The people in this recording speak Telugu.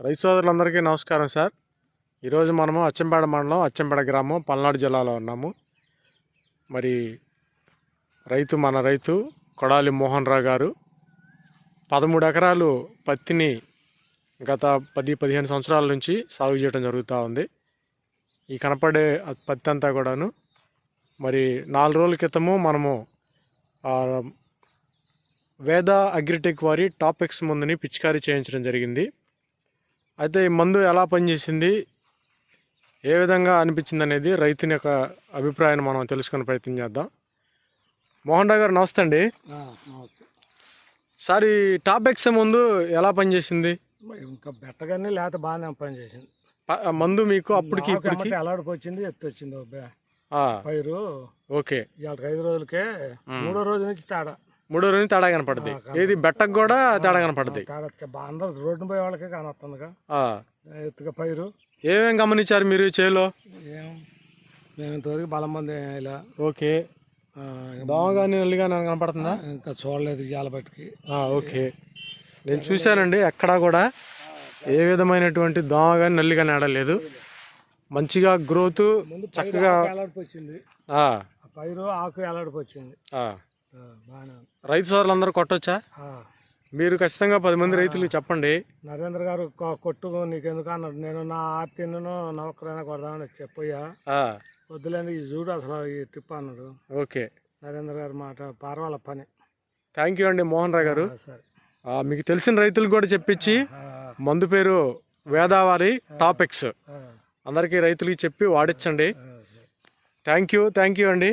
రైతు సోదరులందరికీ నమస్కారం సార్. ఈరోజు మనము అచ్చంపేట మండలం అచ్చంపేట గ్రామం పల్నాడు జిల్లాలో ఉన్నాము. మరి మన రైతు కొడాలి మోహన్ రావు గారు 13 ఎకరాలు పత్తిని గత 10-15 సంవత్సరాల నుంచి సాగు చేయడం జరుగుతూ ఉంది. ఈ కనపడే పత్తి అంతా కూడాను మరి 4 రోజుల క్రితము మనము వేద అగ్రిటెక్ వారి టాప్-ఎక్స్ మందుని పిచికారీ చేయించడం జరిగింది. అయితే ఈ మందు ఎలా పనిచేసింది, ఏ విధంగా అనిపించింది అనేది రైతుని యొక్క అభిప్రాయాన్ని మనం తెలుసుకునే ప్రయత్నం చేద్దాం. మోహన్ రావు గారు నమస్తే అండి. సార్, ఈ టాప్-ఎక్స్ మందు ఎలా పనిచేసింది? ఇంకా బెట్టగానే లేకపోతే బాగానే పనిచేసింది. మందు మీకు అప్పటికి అలాడికి వచ్చింది, ఎత్తు వచ్చింది పైరు. ఓకే, 5 రోజులకే 3వ రోజు నుంచి తేడా. 3వ రోజు తేడా కనపడుతుంది. ఏది బెట్టకు కూడా తేడా కనపడుతుంది. అందరూ రోడ్డు పోయే వాళ్ళకే కానొస్తుందిగా ఎత్తుగా పైరు. ఏమేమి గమనించారు మీరు చేలో? మేము ఇంతవరకు బలం మంది ఇలా. ఓకే, దోమ కానీ నల్లి కానీ కనపడుతుందా? ఇంకా చూడలేదు జాల బట్టికి. ఓకే, నేను చూశానండి, ఎక్కడా కూడా ఏ విధమైనటువంటి దోమ కానీ నల్లి కానీ ఆడలేదు. మంచిగా గ్రోత్ చక్కగా వచ్చింది. పైరు ఆకు ఎలాడికి వచ్చింది. రైతు సోదరులందరూ కొట్టొచ్చా? మీరు ఖచ్చితంగా 10 మంది రైతులకు చెప్పండి. నరేంద్ర గారు కొట్టు నీకెందుకు అన్నాడు. నేను నా ఆర్తిను నౌకరైనా కొడదామని చెప్పయ్యా. వద్దులేండి, ఈ చూడు అసలు ఈ తిప్ప అన్నాడు. ఓకే, నరేంద్ర గారు మాట పర్వాల పని. థ్యాంక్ యూ అండి మోహన్ రావు గారు. మీకు తెలిసిన రైతులకు కూడా చెప్పించి మందు పేరు వేదావారి టాప్-ఎక్స్ అందరికీ రైతులకి చెప్పి వాడించండి. థ్యాంక్ యూ అండి.